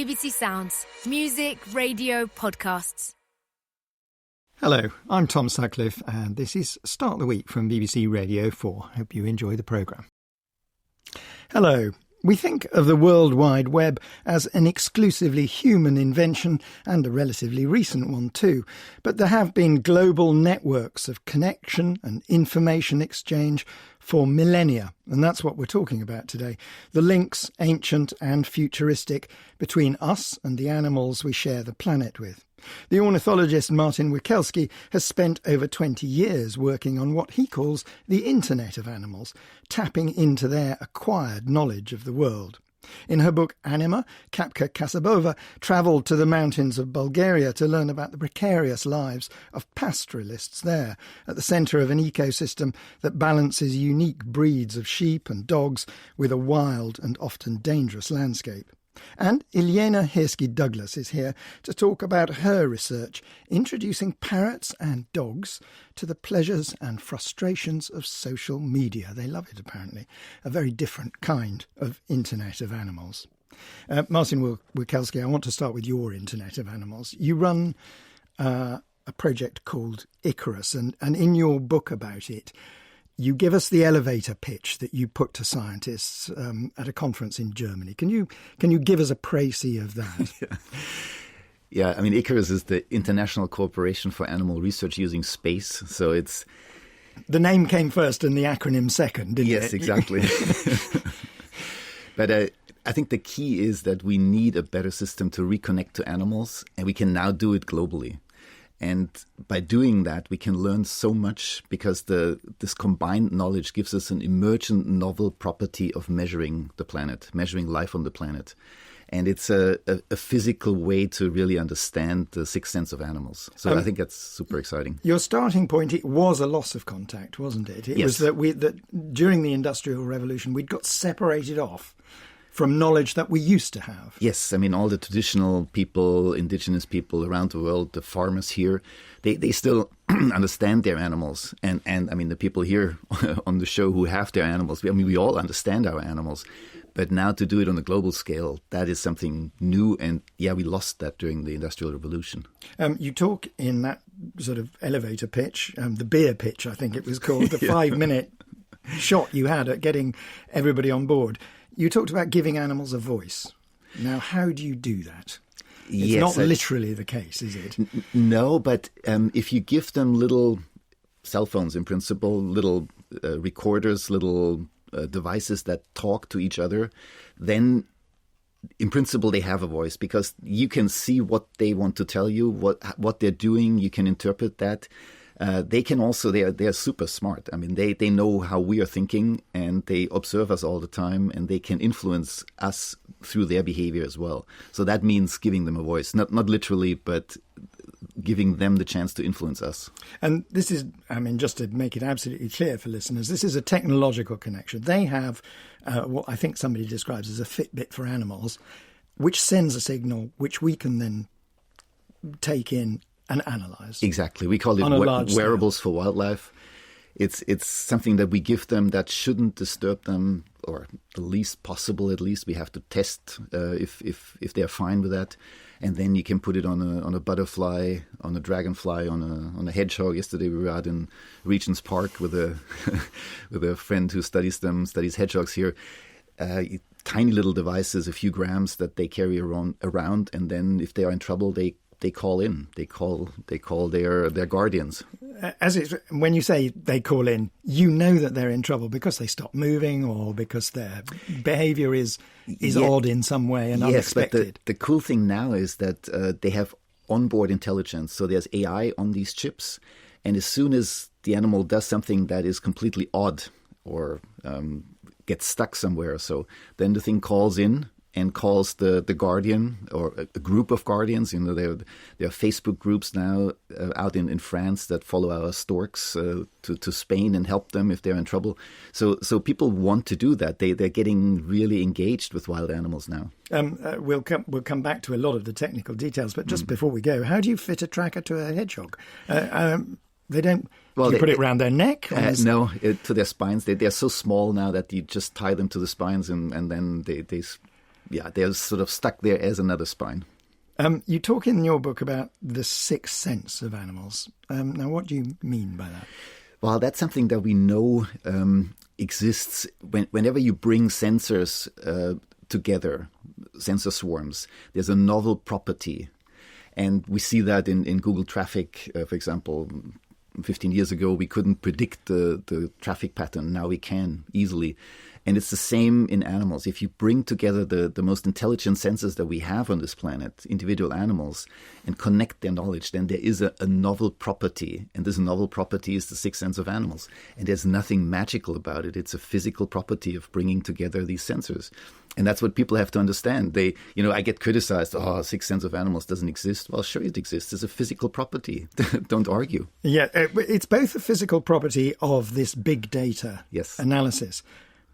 BBC Sounds. Music, radio, podcasts. Hello, I'm Tom Sutcliffe and this is Start the Week from BBC Radio 4. Hope you enjoy the programme. Hello. We think of the World Wide Web as an exclusively human invention and a relatively recent one too, but there have been global networks of connection and information exchange for millennia, and that's what we're talking about today. The links, ancient and futuristic, between us and the animals we share the planet with. The ornithologist Martin Wikelski has spent over 20 years working on what he calls the Internet of Animals, tapping into their acquired knowledge of the world. In her book Anima, Kapka Kasabova travelled to the mountains of Bulgaria to learn about the precarious lives of pastoralists there, at the centre of an ecosystem that balances unique breeds of sheep and dogs with a wild and often dangerous landscape. And Ilyena Hirsky-Douglas is here to talk about her research, introducing parrots and dogs to the pleasures and frustrations of social media. They love it, apparently. A very different kind of Internet of Animals. Martin Wikelski, I want to start with your Internet of Animals. You run a project called Icarus, and in your book about it, you give us the elevator pitch that you put to scientists at a conference in Germany. Can you give us a précis of that? Yeah, I mean, Icarus is the International Corporation for Animal Research Using Space. So it's... The name came first and the acronym second, didn't it? Yes, exactly. But I think the key is that we need a better system to reconnect to animals, and we can now do it globally. And by doing that, we can learn so much because this combined knowledge gives us an emergent novel property of measuring the planet, measuring life on the planet. And it's a physical way to really understand the sixth sense of animals. So I think that's super exciting. Your starting point, it was a loss of contact, wasn't it? It was that during the Industrial Revolution, we'd got separated off from knowledge that we used to have. Yes, I mean, all the traditional people, indigenous people around the world, the farmers here, they still understand their animals. And I mean, the people here on the show who have their animals, I mean, we all understand our animals. But now to do it on a global scale, that is something new. And yeah, we lost that during the Industrial Revolution. You talk in that sort of elevator pitch, the beer pitch, I think it was called, the 5-minute shot you had at getting everybody on board. You talked about giving animals a voice. Now, how do you do that? It's not literally the case, is it? No, but if you give them little cell phones, in principle, little recorders, little devices that talk to each other, then in principle they have a voice because you can see what they want to tell you, what they're doing. You can interpret that. They can also, they're super smart. I mean, they know how we are thinking and they observe us all the time and they can influence us through their behavior as well. So that means giving them a voice, not literally, but giving them the chance to influence us. And this is, I mean, just to make it absolutely clear for listeners, this is a technological connection. They have what I think somebody describes as a Fitbit for animals, which sends a signal which we can then take in and analyse. Exactly. We call it wearables for wildlife. It's something that we give them that shouldn't disturb them, or the least possible. At least we have to test if they're fine with that, and then you can put it on a butterfly, on a dragonfly, on a hedgehog. Yesterday we were out in Regent's Park with a with a friend who studies hedgehogs here. Tiny little devices, a few grams that they carry around, and then if they are in trouble, they call in. They call their guardians. When you say they call in, you know that they're in trouble because they stop moving or because their behaviour is odd in some way and unexpected. Yes, but the cool thing now is that they have onboard intelligence. So there's AI on these chips, and as soon as the animal does something that is completely odd or gets stuck somewhere, so then the thing calls in and calls the guardian or a group of guardians. You know, there are Facebook groups now out in France that follow our storks to Spain and help them if they're in trouble. So people want to do that. They're getting really engaged with wild animals now. We'll come back to a lot of the technical details, but just before we go, how do you fit a tracker to a hedgehog? They don't. Well, you put it around their neck? No, to their spines. They're so small now that you just tie them to the spines and then they they're sort of stuck there as another spine. You talk in your book about the sixth sense of animals. Now, what do you mean by that? Well, that's something that we know exists whenever you bring sensors together, sensor swarms. There's a novel property. And we see that in Google traffic, for example. 15 years ago, we couldn't predict the traffic pattern. Now we can easily. And it's the same in animals. If you bring together the most intelligent sensors that we have on this planet, individual animals, and connect their knowledge, then there is a novel property. And this novel property is the sixth sense of animals. And there's nothing magical about it. It's a physical property of bringing together these sensors. And that's what people have to understand. I get criticized, sixth sense of animals doesn't exist. Well, sure it exists. It's a physical property. Don't argue. Yeah, it's both a physical property of this big data analysis,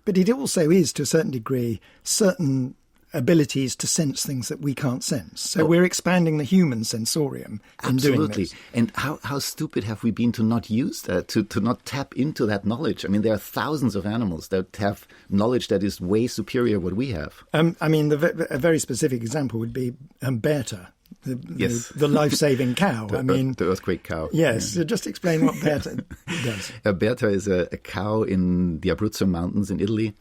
but it also is, to a certain degree, certain abilities to sense things that we can't sense. So we're expanding the human sensorium in doing this. And how stupid have we been to not use that, to not tap into that knowledge? I mean, there are thousands of animals that have knowledge that is way superior what we have. A very specific example would be Bertha. The life-saving cow. The earthquake cow. Yes, so just explain what Bertha does. Bertha is a cow in the Abruzzo Mountains in Italy,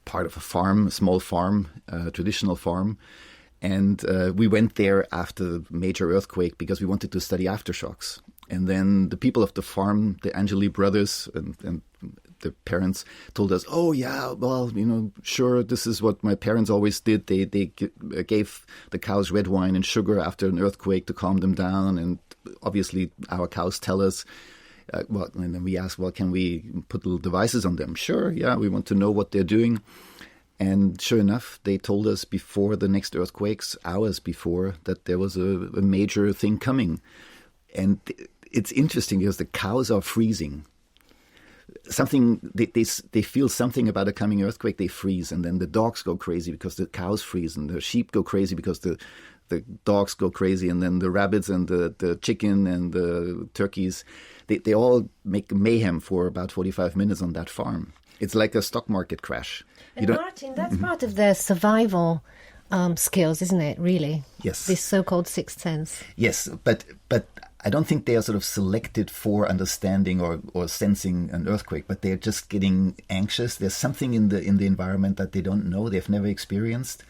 part of a farm, a small farm, traditional farm. And we went there after the major earthquake because we wanted to study aftershocks. And then the people of the farm, the Angeli brothers and the parents told us, sure, this is what my parents always did. They gave the cows red wine and sugar after an earthquake to calm them down. And obviously our cows tell us, and then we asked, can we put little devices on them? Sure, yeah, we want to know what they're doing. And sure enough, they told us before the next earthquakes, hours before, that there was a major thing coming. And it's interesting because the cows are freezing. They feel something about a coming earthquake, they freeze, and then the dogs go crazy because the cows freeze, and the sheep go crazy because the dogs go crazy, and then the rabbits and the chicken and the turkeys, they all make mayhem for about 45 minutes on that farm. It's like a stock market crash. And Martin, that's part of their survival skills, isn't it, really? Yes. This so-called sixth sense. Yes, but I don't think they are sort of selected for understanding or sensing an earthquake, but they're just getting anxious. There's something in the environment that they don't know, they've never experienced,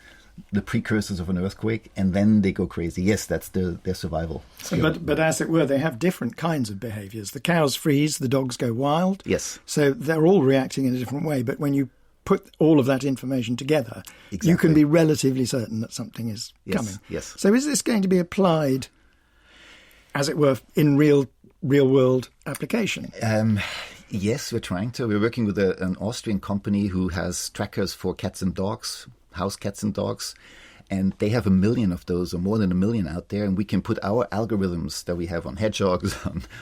the precursors of an earthquake, and then they go crazy. Yes, that's their survival skill. But as it were, they have different kinds of behaviours. The cows freeze, the dogs go wild. Yes. So they're all reacting in a different way, but when you put all of that information together, you can be relatively certain that something is coming. Yes. So is this going to be applied, as it were, in real-world application? Yes, we're trying to. We're working with an Austrian company who has trackers for cats and dogs, house cats and dogs, and they have 1 million of those, or more than 1 million out there, and we can put our algorithms that we have on hedgehogs,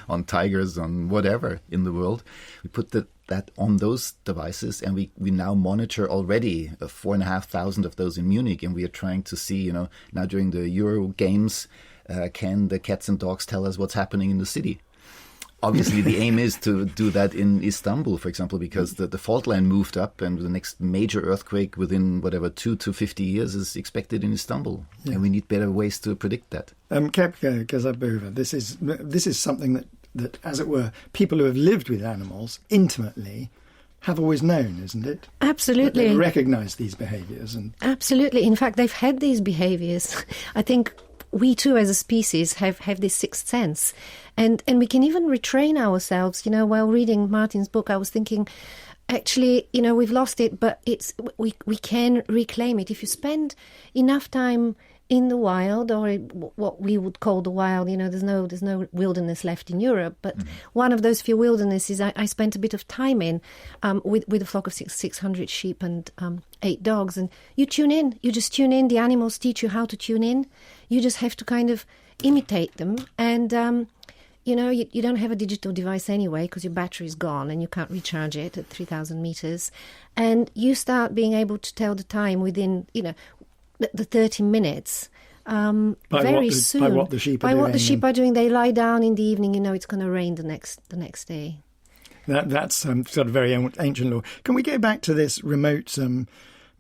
on tigers, on whatever in the world, we put that on those devices, and we now monitor already 4,500 of those in Munich, and we are trying to see, now during the Euro Games, can the cats and dogs tell us what's happening in the city? Obviously, the aim is to do that in Istanbul, for example, because the fault line moved up and the next major earthquake within, 2 to 50 years is expected in Istanbul. Yeah. And we need better ways to predict that. Kepka Kazabova, this is something that, as it were, people who have lived with animals intimately have always known, isn't it? Absolutely. They recognise these behaviours. Absolutely. In fact, they've had these behaviours. I think we too as a species have this sixth sense. And we can even retrain ourselves. While reading Martin's book, I was thinking, actually, we've lost it, but we can reclaim it. If you spend enough time in the wild, or what we would call the wild, there's no wilderness left in Europe, but one of those few wildernesses I spent a bit of time in with a flock of 600 sheep and 8 dogs. And you just tune in. The animals teach you how to tune in. You just have to kind of imitate them. And you don't have a digital device anyway because your battery is gone and you can't recharge it at 3,000 meters. And you start being able to tell the time within, the 30 minutes. Soon. By what the sheep are doing. By what the sheep are doing. They lie down in the evening, it's going to rain the next day. That's sort of very ancient law. Can we go back to this remote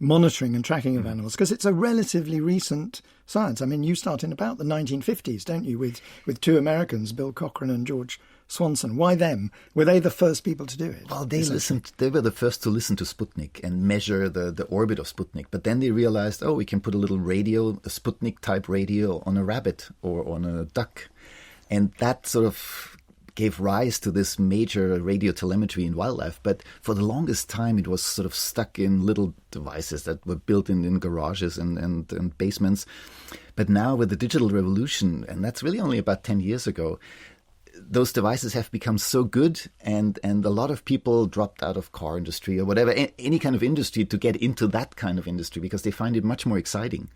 monitoring and tracking of animals? Because it's a relatively recent science. I mean, you start in about the 1950s, don't you, with two Americans, Bill Cochran and George Swanson. Why them? Were they the first people to do it? Well, they were the first to listen to Sputnik and measure the orbit of Sputnik. But then they realized, we can put a little radio, a Sputnik-type radio, on a rabbit or on a duck. And that sort of gave rise to this major radio telemetry in wildlife. But for the longest time, it was sort of stuck in little devices that were built in garages and basements. But now with the digital revolution, and that's really only about 10 years ago, those devices have become so good, and a lot of people dropped out of car industry or whatever, any kind of industry, to get into that kind of industry because they find it much more exciting.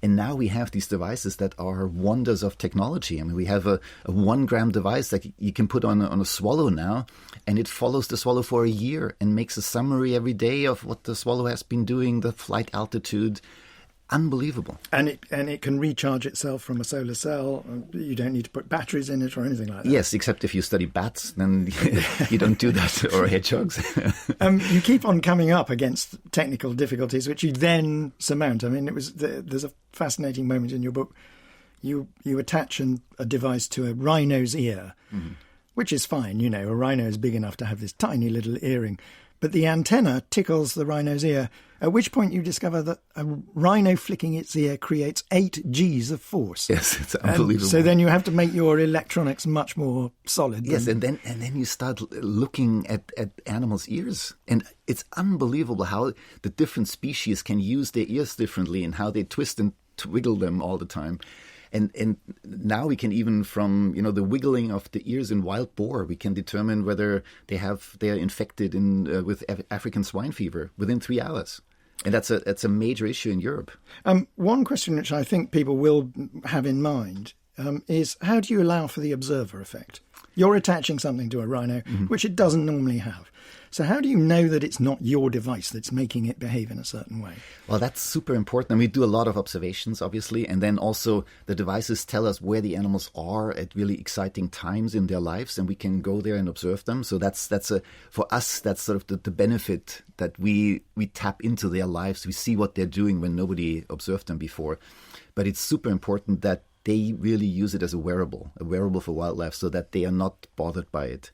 And now we have these devices that are wonders of technology. I mean, we have a 1 gram device that you can put on a swallow now, and it follows the swallow for a year and makes a summary every day of what the swallow has been doing, the flight altitude. Unbelievable. And it can recharge itself from a solar cell. You don't need to put batteries in it or anything like that. Yes, except if you study bats, then you don't do that, or hedgehogs. You keep on coming up against technical difficulties, which you then surmount. I mean, there's a fascinating moment in your book. You attach a device to a rhino's ear, which is fine. You know, a rhino is big enough to have this tiny little earring. But the antenna tickles the rhino's ear, at which point you discover that a rhino flicking its ear creates 8 Gs of force. Yes, it's unbelievable. So then you have to make your electronics much more solid. Yes, and then you start looking at animals' ears. And it's unbelievable how the different species can use their ears differently and how they twist and twiggle them all the time. And now we can, even from the wiggling of the ears in wild boar, we can determine whether they're infected with African swine fever within 3 hours. And that's a major issue in Europe. One question which I think people will have in mind is, how do you allow for the observer effect? You're attaching something to a rhino, which it doesn't normally have. So how do you know that it's not your device that's making it behave in a certain way? Well, that's super important. And we do a lot of observations, obviously. And then also the devices tell us where the animals are at really exciting times in their lives. And we can go there and observe them. So for us, that's sort of the benefit, that we tap into their lives. We see what they're doing when nobody observed them before. But it's super important that they really use it as a wearable for wildlife, so that they are not bothered by it.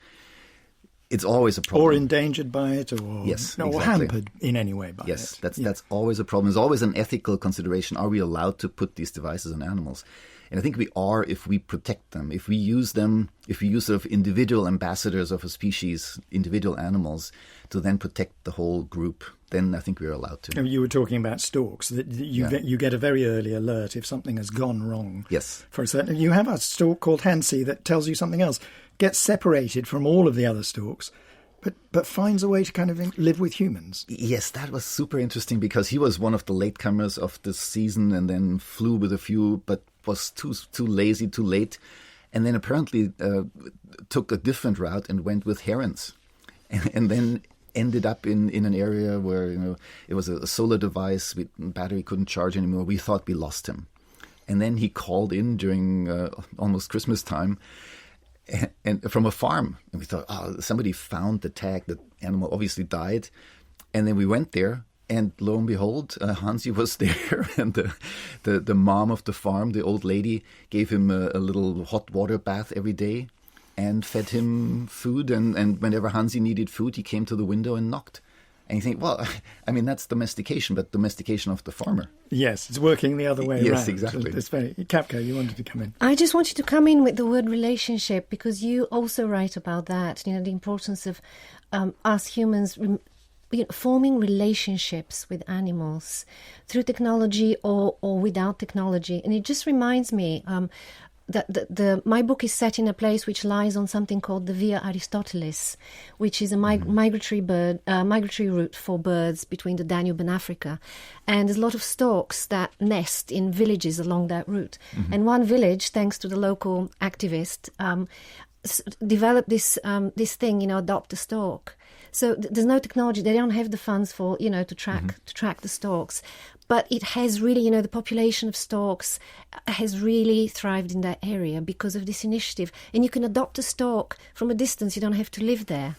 It's always a problem. Or endangered by it, or, yes, or exactly. hampered in any way by it. Yes, that's always a problem. There's always an ethical consideration. Are we allowed to put these devices on animals? And I think we are, if we protect them, if we use them, if we use sort of individual ambassadors of a species, individual animals, to then protect the whole group, then I think we're allowed to. You were talking about storks, that you get a very early alert if something has gone wrong. Yes. For a certain, you have a stork called Hansi that tells you something else, gets separated from all of the other storks, but finds a way to kind of live with humans. Yes, that was super interesting, because he was one of the latecomers of this season and then flew with a few, but was too lazy, too late, and then apparently took a different route and went with herons, and then ended up in an area where it was a solar device, battery couldn't charge anymore. We thought we lost him, and then he called in during almost Christmas time, and from a farm, and we thought, somebody found the tag. The animal obviously died, and then we went there. And lo and behold, Hansi was there, and the mom of the farm, the old lady, gave him a little hot water bath every day and fed him food. And whenever Hansi needed food, he came to the window and knocked. And you think, well, I mean, that's domestication, but domestication of the farmer. Yes, it's working the other way around. Yes, exactly. It's very... Kapka, you wanted to come in. I just wanted to come in with the word relationship, because you also write about that, the importance of us humans forming relationships with animals through technology or without technology. And it just reminds me that my book is set in a place which lies on something called the Via Aristotelis, which is a migratory route for birds between the Danube and Africa. And there's a lot of storks that nest in villages along that route. And one village, thanks to the local activist, developed this thing, adopt a stork. So there's no technology. They don't have the funds for, to track the storks. But it has really, the population of storks has really thrived in that area because of this initiative. And you can adopt a stork from a distance. You don't have to live there.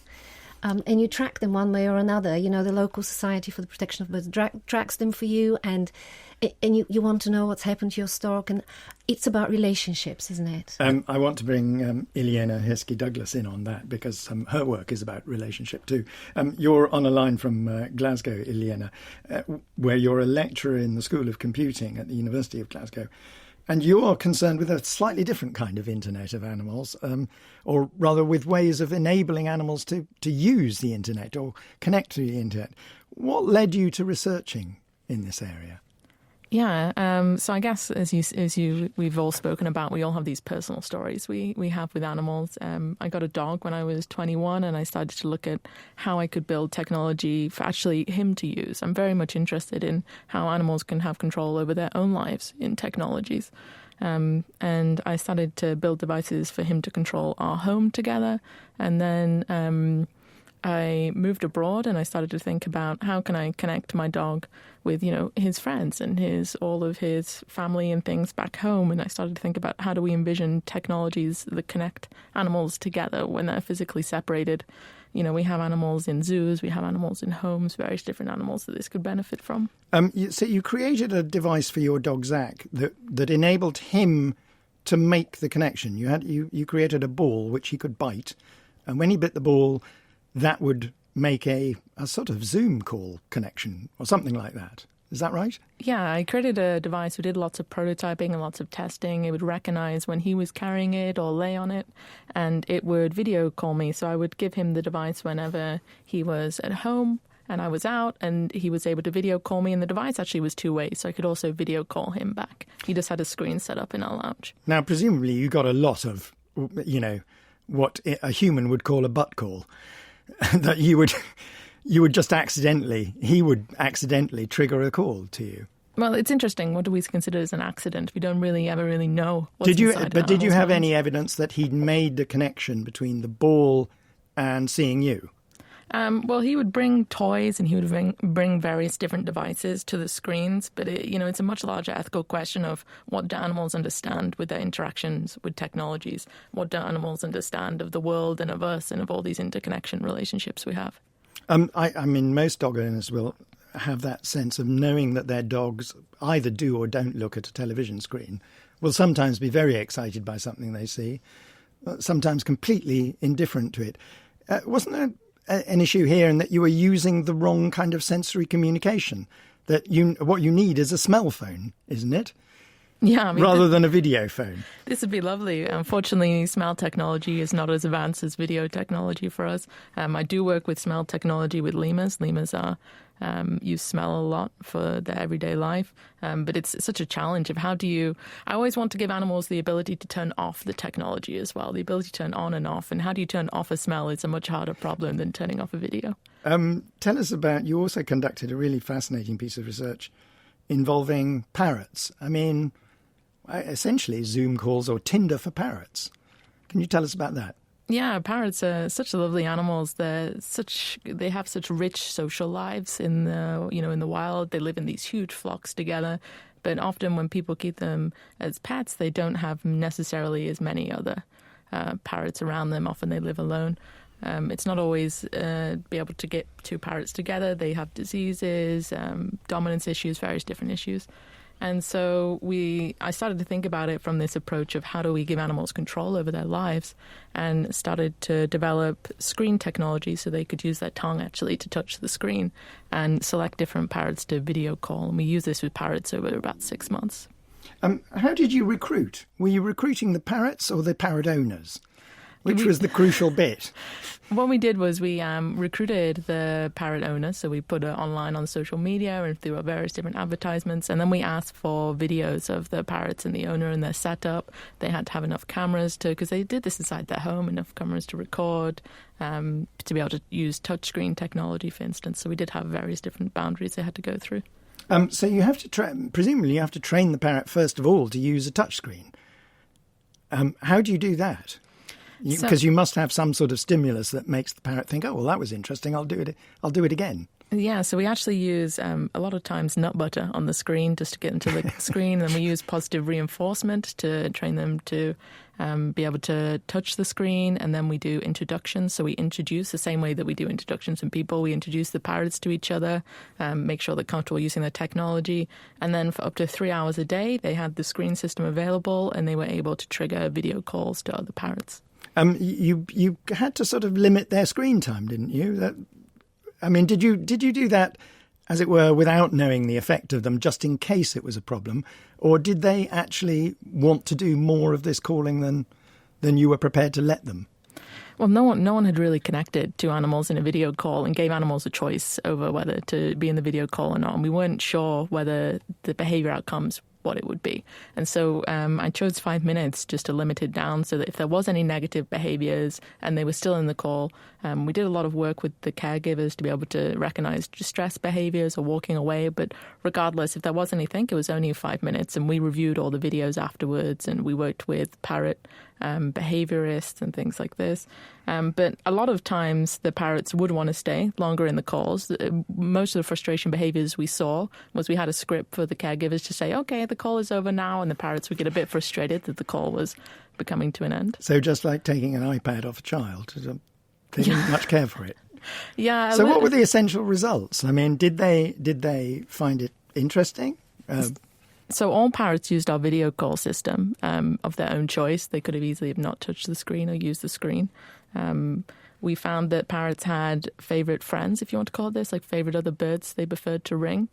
and you track them one way or another. You know, the local Society for the Protection of Birds tracks them for you, and you want to know what's happened to your stock, and it's about relationships, isn't it? I want to bring Ileana Heskey-Douglas in on that, because her work is about relationship too. You're on a line from Glasgow, Ileana, where you're a lecturer in the School of Computing at the University of Glasgow. And you're concerned with a slightly different kind of internet of animals, or rather with ways of enabling animals to use the internet or connect to the internet. What led you to researching in this area? Yeah, so I guess as we've all spoken about, we all have these personal stories we have with animals. I got a dog when I was 21, and I started to look at how I could build technology for actually him to use. I'm very much interested in how animals can have control over their own lives in technologies. And I started to build devices for him to control our home together. And then I moved abroad, and I started to think about how can I connect my dog with, his friends and all of his family and things back home. And I started to think about how do we envision technologies that connect animals together when they're physically separated. We have animals in zoos, we have animals in homes, various different animals that this could benefit from. So you created a device for your dog Zach that enabled him to make the connection. You created a ball which he could bite, and when he bit the ball, that would make a sort of Zoom call connection or something like that. Is that right? Yeah, I created a device. We did lots of prototyping and lots of testing. It would recognize when he was carrying it or lay on it, and it would video call me. So I would give him the device whenever he was at home and I was out, and he was able to video call me, and the device actually was two-way, so I could also video call him back. He just had a screen set up in our lounge. Now, presumably you got a lot of, what a human would call a butt call. That he would just he would accidentally trigger a call to you. Well, it's interesting. What do we consider as an accident? We don't ever really know what's did you inside But did you have minds. any evidence that he'd made the connection between the ball and seeing you? Well, he would bring toys, and he would bring various different devices to the screens. But it's a much larger ethical question of what do animals understand with their interactions with technologies? What do animals understand of the world and of us and of all these interconnection relationships we have? I mean, most dog owners will have that sense of knowing that their dogs either do or don't look at a television screen. Will sometimes be very excited by something they see, sometimes completely indifferent to it. Wasn't there an issue here in that you were using the wrong kind of sensory communication? That what you need is a smell phone, isn't it? Yeah, rather than a video phone. This would be lovely. Unfortunately, smell technology is not as advanced as video technology for us. I do work with smell technology with lemurs. Lemurs use smell a lot for their everyday life, but it's such a challenge of I always want to give animals the ability to turn off the technology as well, the ability to turn on and off. And how do you turn off a smell? It's a much harder problem than turning off a video. Tell us you also conducted a really fascinating piece of research involving parrots. I mean, essentially Zoom calls or Tinder for parrots. Can you tell us about that? Yeah, parrots are such lovely animals. They have such rich social lives in the wild. They live in these huge flocks together. But often when people keep them as pets, they don't have necessarily as many other parrots around them. Often they live alone. It's not always be able to get two parrots together. They have diseases, dominance issues, various different issues. And so I started to think about it from this approach of how do we give animals control over their lives, and started to develop screen technology so they could use their tongue actually to touch the screen and select different parrots to video call. And we use this with parrots over about 6 months. How did you recruit? Were you recruiting the parrots or the parrot owners? Which was the crucial bit? What we did was we recruited the parrot owners. So we put it online on social media and through various different advertisements. And then we asked for videos of the parrots and the owner and their setup. They had to have enough cameras because they did this inside their home, enough cameras to record, to be able to use touchscreen technology, for instance. So we did have various different boundaries they had to go through. So you have to presumably you have to train the parrot first of all to use a touchscreen. How do you do that? Because you must have some sort of stimulus that makes the parrot think, oh, well, that was interesting, I'll do it again. Yeah, so we actually use a lot of times nut butter on the screen just to get into the screen. And we use positive reinforcement to train them to be able to touch the screen. And then we do introductions. So we introduce the same way that we do introductions in people. We introduce the parrots to each other, make sure they're comfortable using their technology. And then for up to 3 hours a day, they had the screen system available and they were able to trigger video calls to other parrots. You had to sort of limit their screen time, didn't you? Did you do that, as it were, without knowing the effect of them, just in case it was a problem? Or did they actually want to do more of this calling than you were prepared to let them? Well, no one had really connected to animals in a video call and gave animals a choice over whether to be in the video call or not. And we weren't sure whether the behavior outcomes what it would be. And so I chose 5 minutes just to limit it down so that if there was any negative behaviors and they were still in the call, we did a lot of work with the caregivers to be able to recognize distress behaviors or walking away. But regardless, if there was anything, it was only 5 minutes. And we reviewed all the videos afterwards and we worked with parrot behaviorists and things like this. But a lot of times the parrots would want to stay longer in the calls. Most of the frustration behaviors we saw was we had a script for the caregivers to say, okay, the call is over now, and the parrots would get a bit frustrated that the call was becoming to an end. So just like taking an iPad off a child, they didn't much care for it. Yeah. So what were the essential results? I mean, did they find it interesting? So all parrots used our video call system of their own choice. They could have easily have not touched the screen or used the screen. We found that parrots had favorite friends, if you want to call it this, like favorite other birds they preferred to ring,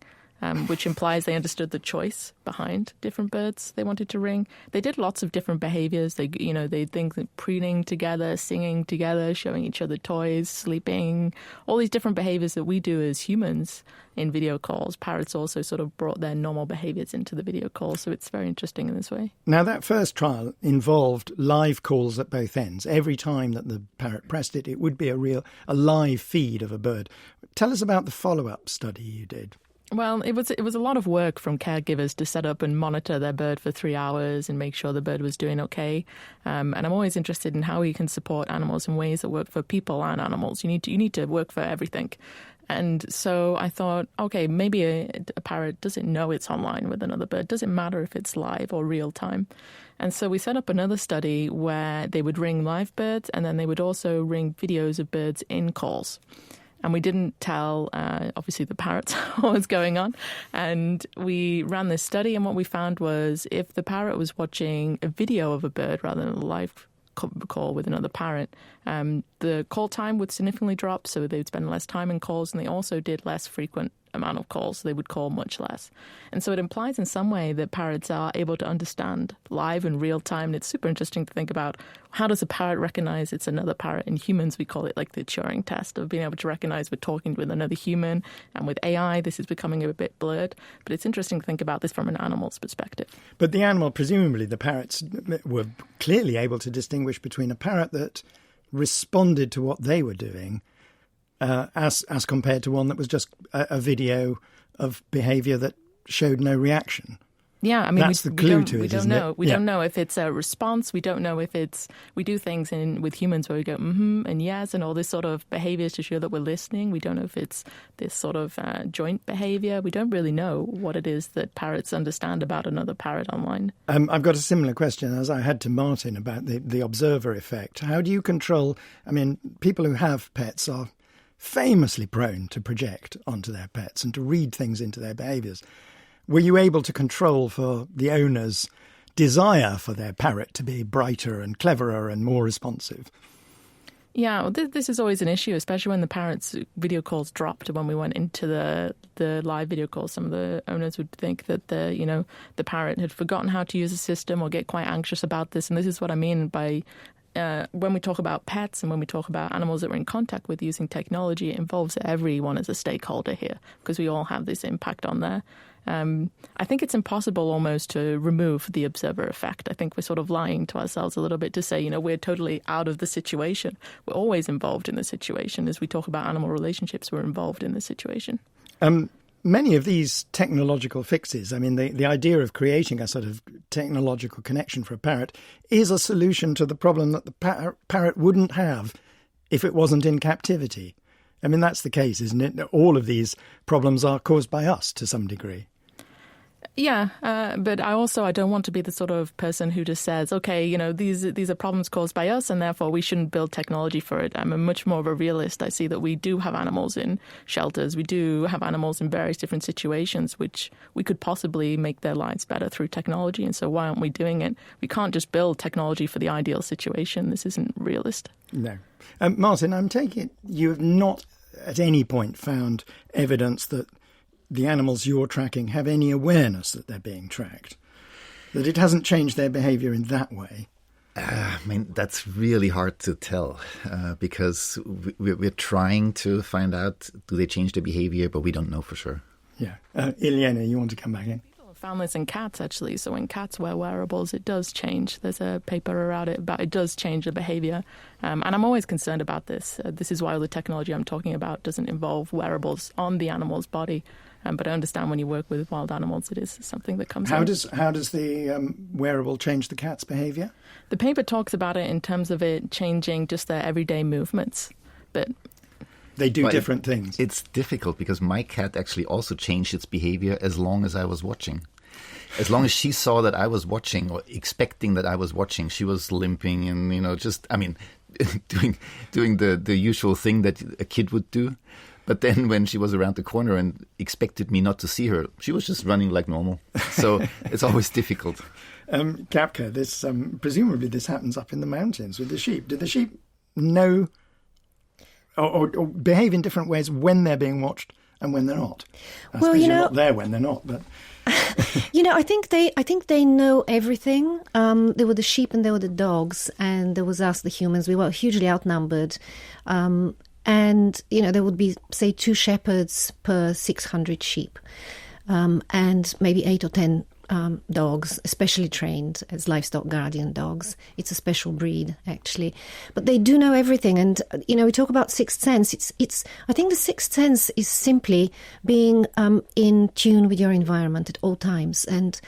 which implies they understood the choice behind different birds they wanted to ring. They did lots of different behaviors. They things like preening together, singing together, showing each other toys, sleeping, all these different behaviors that we do as humans in video calls. Parrots also sort of brought their normal behaviors into the video call, so it's very interesting in this way. Now, that first trial involved live calls at both ends. Every time that the parrot pressed it, it would be a live feed of a bird. Tell us about the follow-up study you did. Well, it was a lot of work from caregivers to set up and monitor their bird for 3 hours and make sure the bird was doing okay. And I'm always interested in how we can support animals in ways that work for people and animals. You need to work for everything. And so I thought, okay, maybe a parrot doesn't know it's online with another bird. Doesn't matter if it's live or real time. And so we set up another study where they would ring live birds and then they would also ring videos of birds in calls. And we didn't tell, obviously, the parrots what was going on. And we ran this study, and what we found was if the parrot was watching a video of a bird rather than a live call with another parrot, the call time would significantly drop, so they would spend less time in calls, and they also did less frequent amount of calls, so they would call much less. And so it implies in some way that parrots are able to understand live and real time, and it's super interesting to think about how does a parrot recognize it's another parrot. In humans, we call it like the Turing test of being able to recognize we're talking with another human, and with AI, this is becoming a bit blurred. But it's interesting to think about this from an animal's perspective. But the animal, presumably the parrots were clearly able to distinguish between a parrot that responded to what they were doing as compared to one that was just a video of behaviour that showed no reaction. Yeah, I mean, that's the clue to it, isn't it? We don't know if it's a response. We don't know if it's... We do things with humans where we go, mm-hmm, and yes, and all this sort of behaviours to show that we're listening. We don't know if it's this sort of joint behaviour. We don't really know what it is that parrots understand about another parrot online. I've got a similar question as I had to Martin about the observer effect. How do you control... I mean, people who have pets are famously prone to project onto their pets and to read things into their behaviours. Were you able to control for the owner's desire for their parrot to be brighter and cleverer and more responsive? Yeah, well, this is always an issue, especially when the parrots' video calls dropped when we went into the live video calls. Some of the owners would think that the parrot had forgotten how to use the system or get quite anxious about this. And this is what I mean by when we talk about pets and when we talk about animals that we're in contact with using technology, it involves everyone as a stakeholder here because we all have this impact on there. I think it's impossible almost to remove the observer effect. I think we're sort of lying to ourselves a little bit to say, we're totally out of the situation. We're always involved in the situation. As we talk about animal relationships, we're involved in the situation. Many of these technological fixes, I mean, the idea of creating a sort of technological connection for a parrot is a solution to the problem that the parrot wouldn't have if it wasn't in captivity. I mean, that's the case, isn't it? All of these problems are caused by us to some degree. Yeah, but I don't want to be the sort of person who just says, okay, these are problems caused by us and therefore we shouldn't build technology for it. I'm much more of a realist. I see that we do have animals in shelters. We do have animals in various different situations which we could possibly make their lives better through technology. And so why aren't we doing it? We can't just build technology for the ideal situation. This isn't realist. No. Martin, I'm taking it you have not at any point found evidence that the animals you're tracking have any awareness that they're being tracked, that it hasn't changed their behaviour in that way? I mean, that's really hard to tell because we're trying to find out, do they change their behaviour, but we don't know for sure. Yeah. Ilyena, you want to come back in? Found this in cats, actually. So when cats wear wearables, it does change. There's a paper around it about it does change the behaviour. And I'm always concerned about this. This is why all the technology I'm talking about doesn't involve wearables on the animal's body. But I understand when you work with wild animals, it is something that comes How does the wearable change the cat's behaviour? The paper talks about it in terms of it changing just their everyday movements. But they do different things. It's difficult because my cat actually also changed its behaviour as long as I was watching. As long as she saw that I was watching or expecting that I was watching, she was limping and, doing the usual thing that a kid would do. But then when she was around the corner and expected me not to see her, she was just running like normal. So it's always difficult. Kapka, this presumably this happens up in the mountains with the sheep. Do the sheep know or behave in different ways when they're being watched and when they're not? I suppose you're not there when they're not, but... I think they know everything. There were the sheep and there were the dogs, and there was us, the humans. We were hugely outnumbered. And, there would be, say, 2 shepherds per 600 sheep, and maybe 8 or 10 dogs, especially trained as livestock guardian dogs. It's a special breed, actually. But they do know everything. And, we talk about sixth sense. I think the sixth sense is simply being in tune with your environment at all times. And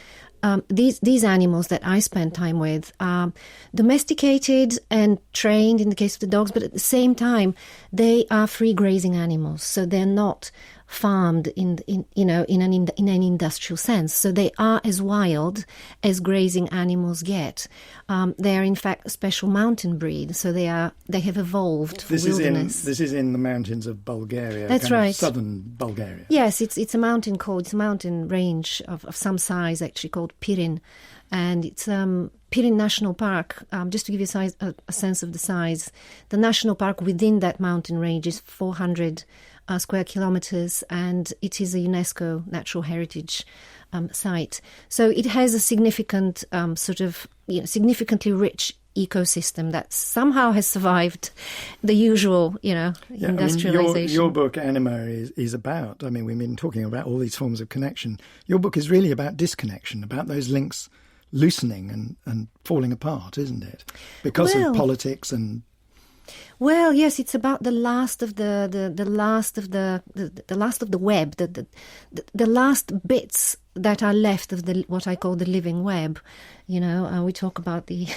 these animals that I spend time with are domesticated and trained in the case of the dogs, but at the same time, they are free grazing animals. So they're not farmed in an industrial sense. So they are as wild as grazing animals get. They are in fact a special mountain breed. So they have evolved for wilderness. This is in the mountains of Bulgaria. That's right. Southern Bulgaria. Yes, it's a mountain range of some size actually called Pirin. And it's Pirin National Park. Just to give you a sense of the size, the national park within that mountain range is 400 square kilometers, and it is a UNESCO Natural Heritage site. So it has a significant significantly rich ecosystem that somehow has survived the usual, industrialization. Your book, Anima, is about, we've been talking about all these forms of connection. Your book is really about disconnection, about those links loosening and falling apart, isn't it? Because of politics and... Well, yes, it's about the last of the web, the last bits that are left of what I call the living web. We talk about the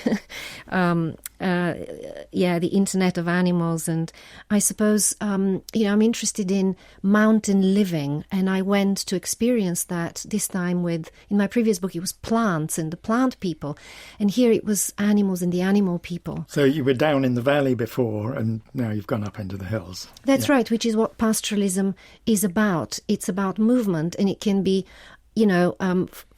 the Internet of Animals, and I suppose I'm interested in mountain living, and I went to experience that this time in my previous book it was plants and the plant people, and here it was animals and the animal people. So you were down in the valley before, and now you've gone up into the hills. That's right, which is what pastoralism is about. It's about movement, and it can be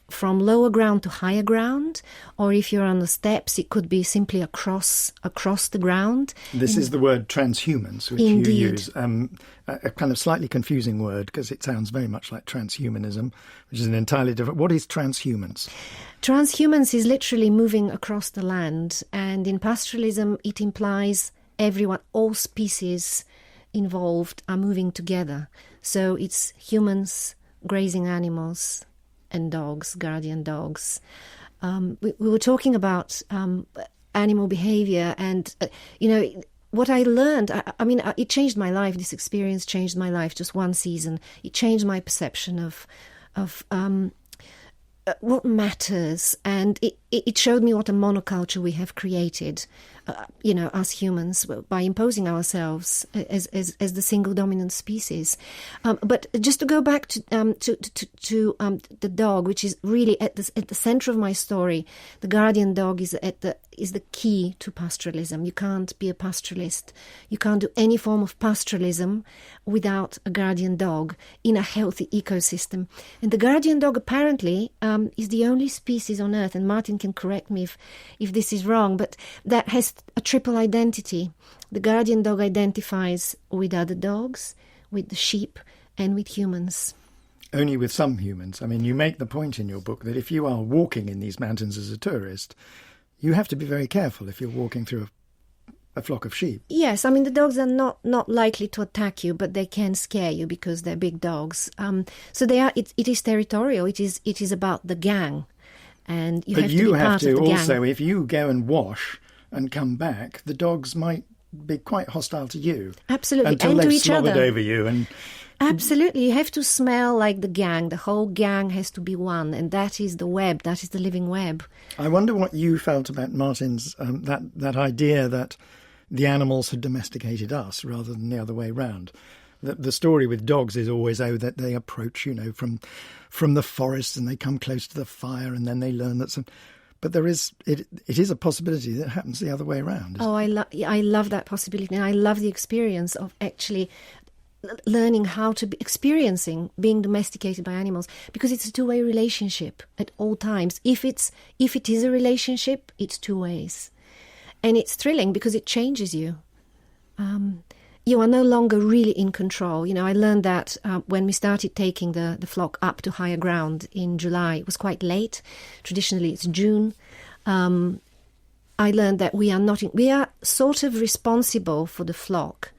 from lower ground to higher ground, or if you're on the steppes, it could be simply across the ground. This is the word transhumans, which Indeed. you use, a kind of slightly confusing word because it sounds very much like transhumanism, which is an entirely different... What is transhumans? Transhumans is literally moving across the land, and in pastoralism it implies all species involved are moving together. So it's humans, grazing animals, and dogs, guardian dogs. We were talking about animal behavior, and what I learned. It changed my life. This experience changed my life. Just one season, it changed my perception of what matters, and it showed me what a monoculture we have created, us humans, by imposing ourselves as the single dominant species. But just to go back to the dog, which is really at the center of my story, the guardian dog is the key to pastoralism. You can't be a pastoralist. You can't do any form of pastoralism without a guardian dog in a healthy ecosystem. And the guardian dog apparently is the only species on Earth, and Martin can correct me if this is wrong, but that has a triple identity. The guardian dog identifies with other dogs, with the sheep, and with humans. Only with some humans. I mean, you make the point in your book that if you are walking in these mountains as a tourist, you have to be very careful if you're walking through a flock of sheep. Yes, I mean, the dogs are not likely to attack you, but they can scare you because they're big dogs. So they are. It is territorial. It is about the gang, and you have to be part of the gang. But you have to also, if you go and wash and come back, the dogs might be quite hostile to you. Absolutely, until and to they've each other. slobbered over you and. Absolutely. You have to smell like the gang. The whole gang has to be one. And that is the web. That is the living web. I wonder what you felt about Martin's, that idea that the animals had domesticated us rather than the other way round. The story with dogs is always, that they approach, from the forest and they come close to the fire and then they learn that some... But it is a possibility that it happens the other way around. Oh, I love that possibility. And I love the experience of actually learning how to be experiencing being domesticated by animals, because it's a two-way relationship at all times. If it is a relationship, it's two ways, and it's thrilling because it changes you. You are no longer really in control. I learned that when we started taking the flock up to higher ground in July. It was quite late. Traditionally, it's June. I learned that we are sort of responsible for the flock.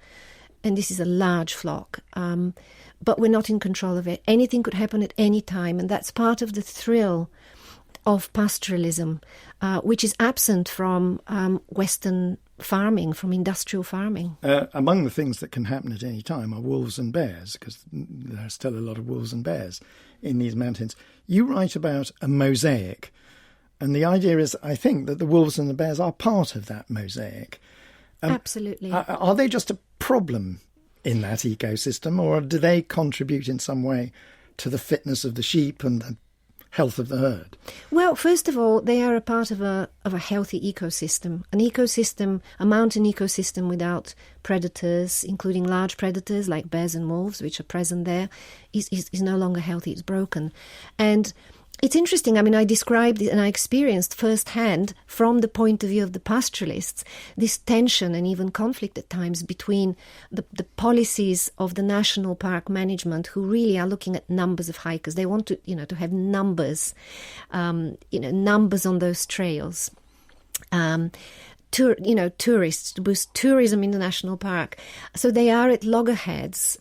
And this is a large flock, but we're not in control of it. Anything could happen at any time, and that's part of the thrill of pastoralism, which is absent from Western farming, from industrial farming. Among the things that can happen at any time are wolves and bears, because there are still a lot of wolves and bears in these mountains. You write about a mosaic, and the idea is, I think, that the wolves and the bears are part of that mosaic. Absolutely. Are they just a problem in that ecosystem, or do they contribute in some way to the fitness of the sheep and the health of the herd? Well, first of all, they are a part of a healthy ecosystem. A mountain ecosystem without predators, including large predators like bears and wolves, which are present there, is no longer healthy. It's broken. And it's interesting. I mean, I described it and I experienced firsthand, from the point of view of the pastoralists, this tension and even conflict at times between the policies of the national park management, who really are looking at numbers of hikers. They want to have numbers, numbers on those trails. Tourists, to boost tourism in the national park. So they are at loggerheads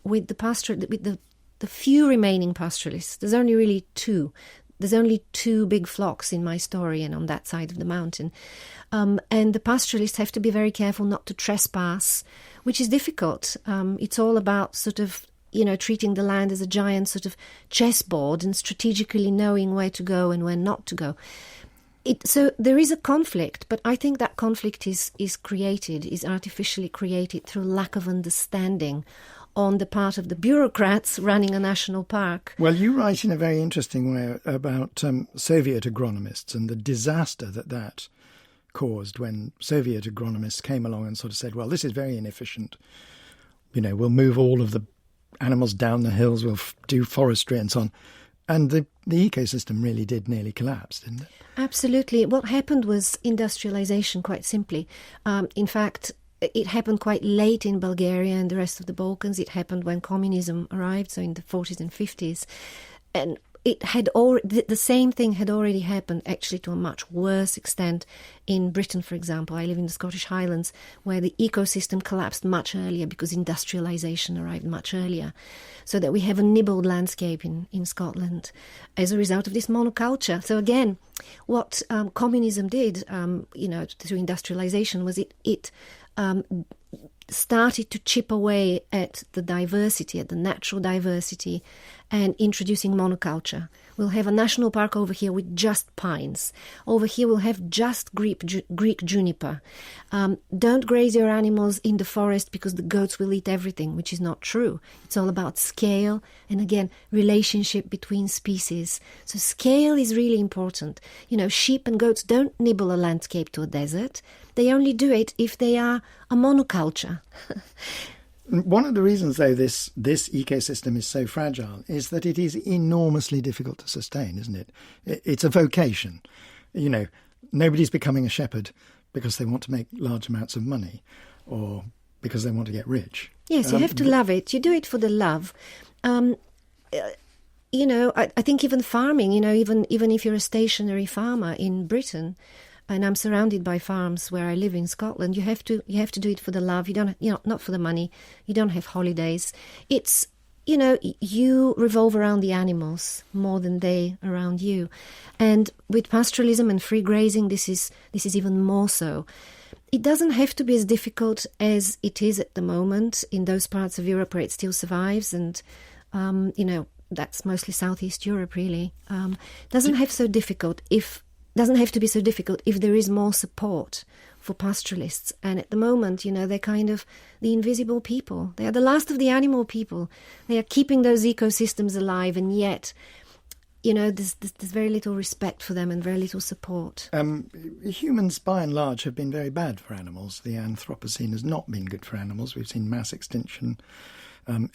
with the few remaining pastoralists. There's only really two. There's only two big flocks in my story and on that side of the mountain. And the pastoralists have to be very careful not to trespass, which is difficult. It's all about sort of, treating the land as a giant sort of chessboard and strategically knowing where to go and where not to go. So there is a conflict, but I think that conflict is artificially created through lack of understanding on the part of the bureaucrats running a national park. Well, you write in a very interesting way about Soviet agronomists and the disaster that caused when Soviet agronomists came along and sort of said, well, this is very inefficient. We'll move all of the animals down the hills, we'll do forestry and so on. And the ecosystem really did nearly collapse, didn't it? Absolutely. What happened was industrialization, quite simply. In fact, it happened quite late in Bulgaria and the rest of the Balkans. It happened when communism arrived, so in the 40s and 50s. And the same thing had already happened, actually, to a much worse extent in Britain, for example. I live in the Scottish Highlands, where the ecosystem collapsed much earlier because industrialisation arrived much earlier. So that we have a nibbled landscape in Scotland as a result of this monoculture. So again, what communism did, through industrialisation, was it started to chip away at the diversity, at the natural diversity and introducing monoculture. We'll have a national park over here with just pines. Over here we'll have just Greek juniper. Don't graze your animals in the forest because the goats will eat everything, which is not true. It's all about scale and, again, relationship between species. So scale is really important. You know, sheep and goats don't nibble a landscape to a desert. They only do it if they are a monoculture. One of the reasons, though, this ecosystem is so fragile is that it is enormously difficult to sustain, isn't it? It's a vocation. You know, nobody's becoming a shepherd because they want to make large amounts of money or because they want to get rich. Yes, you have to love it. You do it for the love. You know, I think even farming, you know, even if you're a stationary farmer in Britain, and I'm surrounded by farms where I live in Scotland, you have to do it for the love. You don't, not for the money. You don't have holidays. It's, you know, you revolve around the animals more than they around you. And with pastoralism and free grazing, this is even more so. It doesn't have to be as difficult as it is at the moment in those parts of Europe where it still survives, and you know, that's mostly Southeast Europe, really. Doesn't have to be so difficult if there is more support for pastoralists. And at the moment, you know, they're kind of the invisible people. They are the last of the animal people. They are keeping those ecosystems alive, and yet, you know, there's very little respect for them and very little support. Humans, by and large, have been very bad for animals. The Anthropocene has not been good for animals. We've seen mass extinction,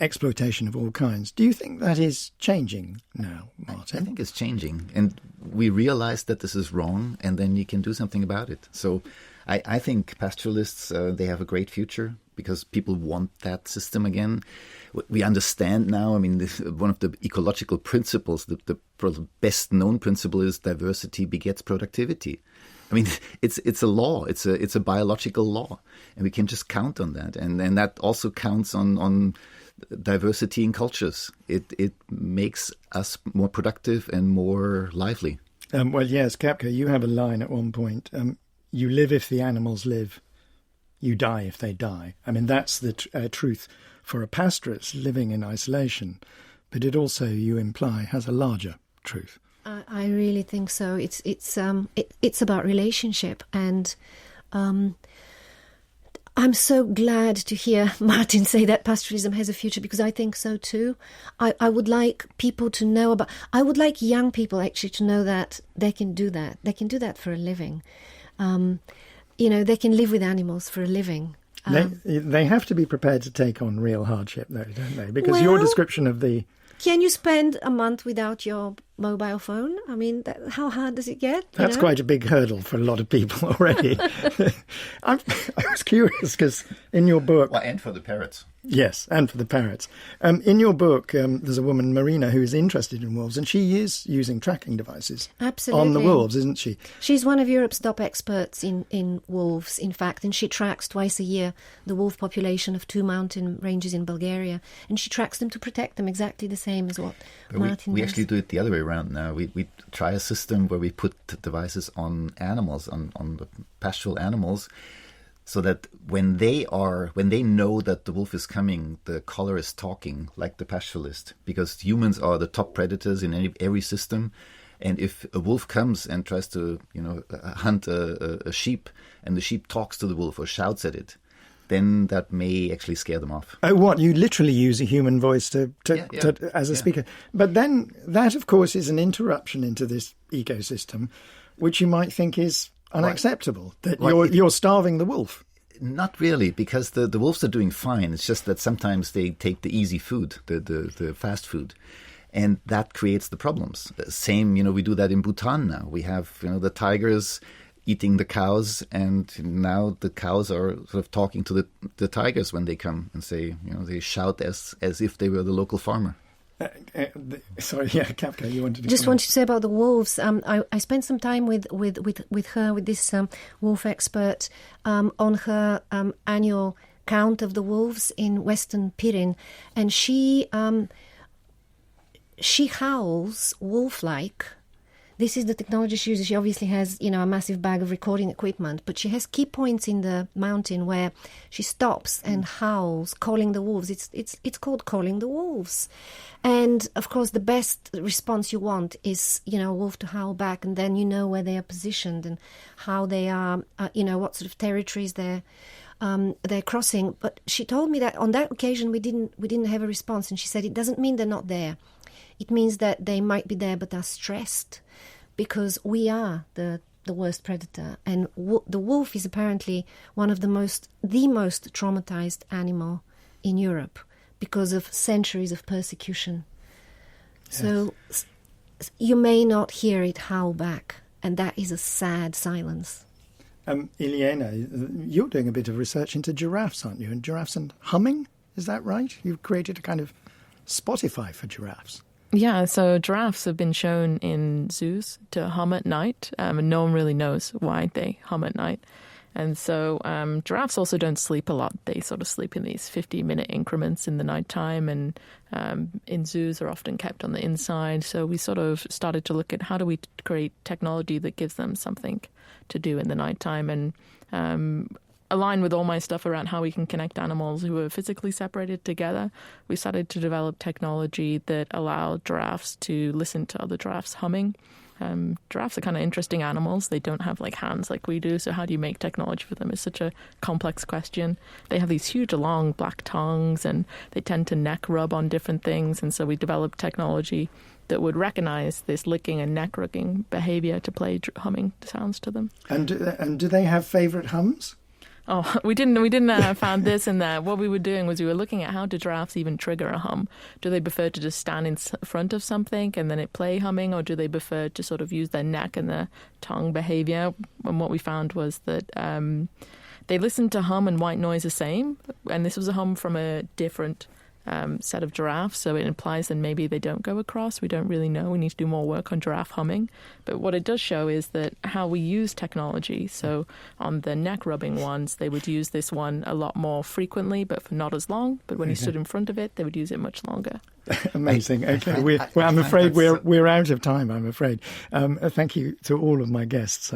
exploitation of all kinds. Do you think that is changing now, Martin? I think it's changing. And we realize that this is wrong, and then you can do something about it. So I think pastoralists, they have a great future because people want that system again. We understand now, I mean, one of the ecological principles, the best known principle is diversity begets productivity. I mean, it's a law. It's a biological law, and we can just count on that. And that also counts on diversity in cultures. It makes us more productive and more lively. Well, yes, Kapka, you have a line at one point. You live if the animals live. You die if they die. I mean, that's the truth for a pastoralist living in isolation. But it also, you imply, has a larger truth. I really think so. It's about relationship, and I'm so glad to hear Martin say that pastoralism has a future, because I think so too. I would like people to know about. I would like young people actually to know that they can do that. They can do that for a living. You know, they can live with animals for a living. They have to be prepared to take on real hardship, though, don't they? Because your description of the... Can you spend a month without your mobile phone? I mean, how hard does it get? That's quite a big hurdle for a lot of people already. I was curious because in your book... Well, and for the parrots. Yes, and for the parrots. In your book, there's a woman, Marina, who is interested in wolves, and she is using tracking devices on the wolves, isn't she? She's one of Europe's top experts in wolves, in fact, and she tracks twice a year the wolf population of 2 mountain ranges in Bulgaria, and she tracks them to protect them exactly the same as what Martin we does. actually do it the other way around now. We try a system where we put devices on animals, on the pastoral animals, so that when they know that the wolf is coming, the collar is talking like the pastoralist, because humans are the top predators in every system. And if a wolf comes and tries to, hunt a sheep, and the sheep talks to the wolf or shouts at it, then that may actually scare them off. Oh, what? You literally use a human voice as a speaker. But then that, of course, is an interruption into this ecosystem, which you might think is unacceptable, that you're starving the wolf. Not really, because the wolves are doing fine. It's just that sometimes they take the easy food, the fast food, and that creates the problems. Same, we do that in Bhutan now. We have, the tigers eating the cows, and now the cows are sort of talking to the tigers when they come and say, they shout as if they were the local farmer. Sorry, Kapka, you wanted to... Just wanted to say about the wolves. I spent some time with her, with this wolf expert, on her annual count of the wolves in Western Pirin, and she howls wolf-like this is the technology she uses. She obviously has, a massive bag of recording equipment, but she has key points in the mountain where she stops and howls, calling the wolves. It's called calling the wolves. And of course, the best response you want is, a wolf to howl back, and then you know where they are positioned and how they are, what sort of territories they're crossing. But she told me that on that occasion we didn't have a response, and she said it doesn't mean they're not there. It means that they might be there but are stressed, because we are the worst predator, and the wolf is apparently one of the most traumatized animal in Europe because of centuries of persecution. Yes. So you may not hear it howl back, and that is a sad silence. Ileana, you're doing a bit of research into giraffes, aren't you? And giraffes and humming, is that right? You've created a kind of Spotify for giraffes. Yeah, so giraffes have been shown in zoos to hum at night, and no one really knows why they hum at night. And so giraffes also don't sleep a lot. They sort of sleep in these 50-minute increments in the nighttime, and in zoos are often kept on the inside. So we sort of started to look at how do we create technology that gives them something to do in the nighttime, and align with all my stuff around how we can connect animals who are physically separated together. We started to develop technology that allowed giraffes to listen to other giraffes humming. Giraffes are kind of interesting animals. They don't have hands like we do. So how do you make technology for them is such a complex question. They have these huge long black tongues, and they tend to neck rub on different things. And so we developed technology that would recognize this licking and neck rubbing behavior to play humming sounds to them. And do they have favorite hums? Oh, we didn't found this in there. What we were doing was we were looking at how do giraffes even trigger a hum. Do they prefer to just stand in front of something and then it play humming, or do they prefer to sort of use their neck and their tongue behavior? And what we found was that they listened to hum and white noise the same, and this was a hum from a different set of giraffes, so it implies that maybe they don't go across. We don't really know. We need to do more work on giraffe humming. But what it does show is that how we use technology. So on the neck rubbing ones, they would use this one a lot more frequently, but for not as long. But when you stood in front of it, they would use it much longer. Amazing. Okay, I'm afraid we're out of time. I'm afraid. Thank you to all of my guests: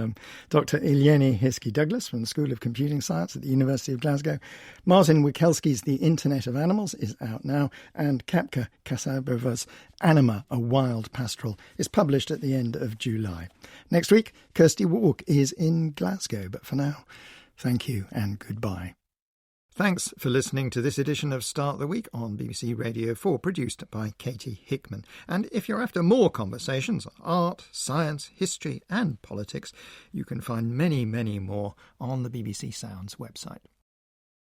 Dr. Ileana Hiskey-Douglas from the School of Computing Science at the University of Glasgow, Martin Wikelski's The Internet of Animals is out now, and Kapka Kasabova's Anima, a Wild Pastoral is published at the end of July. Next week, Kirsty Walk is in Glasgow. But for now, thank you and goodbye. Thanks for listening to this edition of Start the Week on BBC Radio 4, produced by Katie Hickman. And if you're after more conversations on art, science, history and politics, you can find many, many more on the BBC Sounds website.